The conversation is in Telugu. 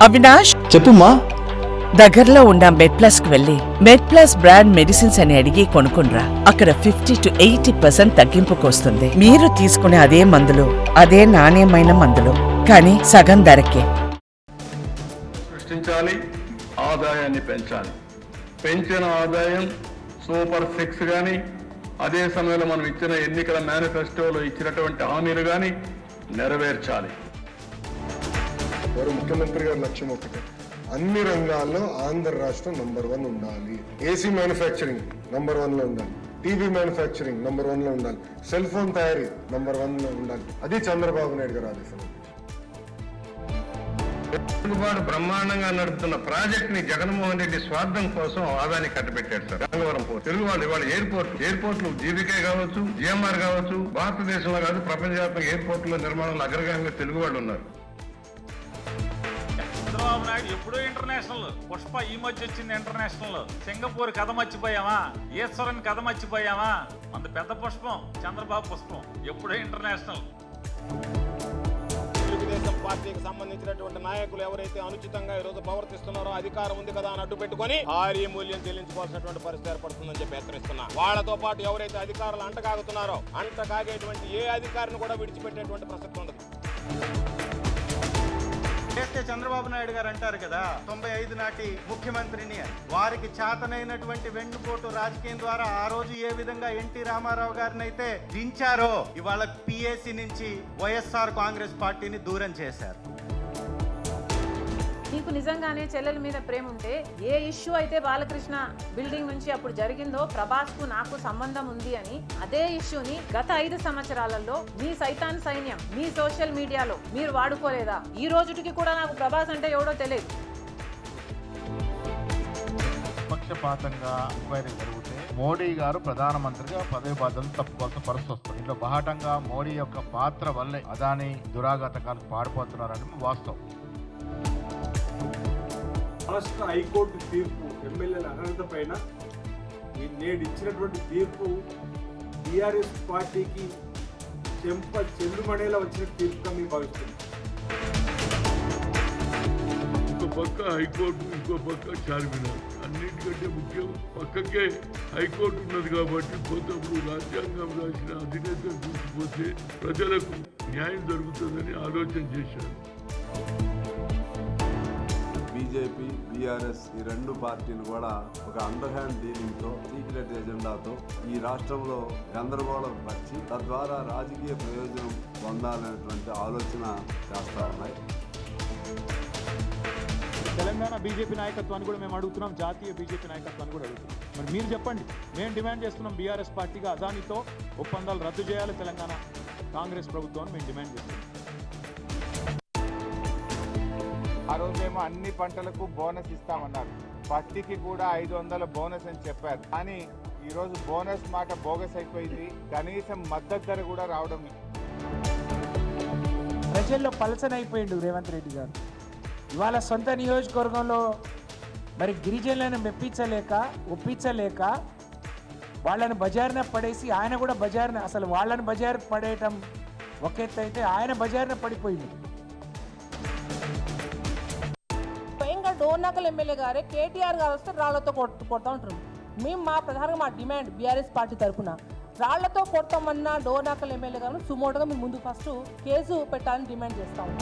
అవినాష్ చెప్పుమా. దగ్గరలో ఉన్న మెడ్ప్లస్ కు వెళ్లి మెడ్ప్లస్ బ్రాండ్ మెడిసిన్స్ అని అడిగి కొనుక్కునరా. అక్కడ 50 to 80% తగ్గింపుకు వస్తుంది. మీరు తీసుకునే అదే మందులు, అదే నాణ్యమైన మందులు, కానీ సగం ధరకే. సృష్టించాలి, ఆదాయాన్ని పెంచాలి. పెంచిన ఆదాయం సూపర్ 6 కానీ, అదే సమయంలో మనం ఇచ్చిన ఎన్నికల మేనిఫెస్టోలో ఇచ్చినటువంటి హామీలు కానీ నెరవేర్చాలి. వారు ముఖ్యమంత్రి గారి లక్ష్యం ఒకటే, అన్ని రంగాల్లో ఆంధ్ర రాష్ట్రం నంబర్ 1 ఉండాలి. ఏసీ మ్యానుఫ్యాక్చరింగ్ నంబర్ 1లో ఉండాలి, టీవీ మ్యానుఫ్యాక్చరింగ్ నంబర్ 1లో ఉండాలి, సెల్ ఫోన్ తయారీ నంబర్ 1లో ఉండాలి. అది చంద్రబాబు నాయుడు గారు ఆదేశం. తెలుగువాడు బ్రహ్మాండంగా నడుపుతున్న ప్రాజెక్ట్ ని జగన్మోహన్ రెడ్డి స్వార్థం కోసం ఆదాన్ని కట్టబెట్టాడు సార్. గంగవరం పోర్ట్, తెలుగు వాళ్ళు ఇవాళ ఎయిర్పోర్ట్లు జీబీకే కావచ్చు, జిఎంఆర్ కావచ్చు, భారతదేశంలో కాదు ప్రపంచవ్యాప్తంగా ఎయిర్పోర్ట్ల నిర్మాణంలో అగ్రగామిగా తెలుగు వాళ్ళు ఉన్నారు. చంద్రబాబు నాయుడు ఎప్పుడూ ఇంటర్నేషనల్. పుష్ప ఈ మధ్య వచ్చింది ఇంటర్నేషనల్. సింగపూర్ కథ మర్చిపోయామా? ఈశ్వరన్ కథ మర్చిపోయామా? అంత పెద్ద పుష్పం చంద్రబాబు పుష్పం, ఎప్పుడూ ఇంటర్నేషనల్. తెలుగుదేశం పార్టీకి సంబంధించినటువంటి నాయకులు ఎవరైతే అనుచితంగా ఈ రోజు ప్రవర్తిస్తున్నారో, అధికారం ఉంది కదా అని అడ్డు పెట్టుకుని భారీ మూల్యం చెల్లించుకోవాల్సినటువంటి పరిస్థితి ఏర్పడుతుందని చెప్పి హెచ్చరిస్తున్నా. వాళ్లతో పాటు ఎవరైతే అధికారులు అంటకాగుతున్నారో, అంటకాగేటువంటి ఏ అధికారిని కూడా విడిచిపెట్టేటువంటి ప్రసక్తి ఉండదు. చేస్తే చంద్రబాబు నాయుడు గారు అంటారు కదా 95 నాటి ముఖ్యమంత్రిని, వారికి చేతనైనటువంటి వెన్నుపోటు రాజకీయం ద్వారా ఆ రోజు ఏ విధంగా ఎన్టీ రామారావు గారిని అయితే దించారో, ఇవాళ పిఎస్సి నుంచి వైఎస్ఆర్ కాంగ్రెస్ పార్టీని దూరం చేశారు. నీకు నిజంగానే చెల్లెల మీద ప్రేమ ఉంటే, ఏ ఇష్యూ అయితే బాలకృష్ణ బిల్డింగ్ నుంచి అప్పుడు జరిగిందో ప్రభాస్ కు నాకు సంబంధం ఉంది అని, అదే ఇష్యూని గత 5 సంవత్సరాలలో మీ సైతాన్ సైన్యం మీ సోషల్ మీడియాలో మీరు వాడుకోలేదా? ఈ రోజుకి కూడా నాకు ప్రభాస్ అంటే ఎవడో తెలియదు. పక్షపాతంగా ఎంక్వైరీ జరిగితే మోడీ గారు ప్రధానమంత్రిగా పదవి బాధ్యతలు తప్పుకోవాల్సిన పరిస్థితి వస్తుంది. ఇంట్లో బాహటంగా మోడీ యొక్క పాత్ర వల్లే అదాని దురాఘాతకాలకు పాడిపోతున్నారని వాస్తవం. రాష్ట్ర హైకోర్టు తీర్పు ఎమ్మెల్యేల అర్హత పైన నేడు ఇచ్చినటువంటి తీర్పు టీఆర్ఎస్ పార్టీకి చెల్లుమణేలా వచ్చిన తీర్పుగా మేము భావిస్తున్నాం. ఇంకో పక్క హైకోర్టు, ఇంకో పక్క చార్మినార్. అన్నిటికంటే ముఖ్యం పక్కకే హైకోర్టు ఉన్నది కాబట్టి పోతప్పుడు రాజ్యాంగం రాసిన అధినేతలు చూసిపోతే ప్రజలకు న్యాయం జరుగుతుందని ఆలోచన చేశారు. బీజేపీ, బీఆర్ఎస్ ఈ 2 పార్టీలు కూడా ఒక అండర్ హ్యాండ్ డీలింగ్తో, సీక్రెట్ ఎజెండాతో ఈ రాష్ట్రంలో గందరగోళం వచ్చి తద్వారా రాజకీయ ప్రయోజనం పొందాలనేటువంటి ఆలోచన చేస్తూ ఉన్నాయి. తెలంగాణ బీజేపీ నాయకత్వాన్ని కూడా మేము అడుగుతున్నాం, జాతీయ బీజేపీ నాయకత్వాన్ని కూడా అడుగుతున్నాం. మరి మీరు చెప్పండి, మేము డిమాండ్ చేస్తున్నాం బీఆర్ఎస్ పార్టీగా అదానితో ఒప్పందాలు రద్దు చేయాలి తెలంగాణ కాంగ్రెస్ ప్రభుత్వాన్ని మేము డిమాండ్ చేస్తున్నాం. ఆ రోజేమో అన్ని పంటలకు బోనస్ ఇస్తామన్నారు, పత్తికి కూడా 500 బోనస్ అని చెప్పారు. కానీ ఈరోజు బోనస్ మాట బోగస్ అయిపోయింది. కనీసం మద్దతు ధర కూడా రావడం లేదు. ప్రజల్లో పలసనైపోయిండు రేవంత్ రెడ్డి గారు. ఇవాళ సొంత నియోజకవర్గంలో మరి గిరిజనులను ఒప్పించలేక వాళ్ళని బజారున పడేసి, ఆయన కూడా బజారున, అసలు వాళ్ళని బజారు పడేయటం ఒక ఎత్తు అయితే ఆయన బజారున పడిపోయింది. డోర్నకల్ ఎమ్మెల్యే గారే కేటీఆర్ గారు వస్తే రాళ్లతో కొడతా ఉంటారు. మేము ప్రధానంగా మా డిమాండ్ బీఆర్ఎస్ పార్టీ తరఫున, రాళ్లతో కొడతామన్నా డోర్నకల్ ఎమ్మెల్యే గారు సుమోటుగా మేము ముందు ఫస్ట్ కేసు పెట్టాలని డిమాండ్ చేస్తాము.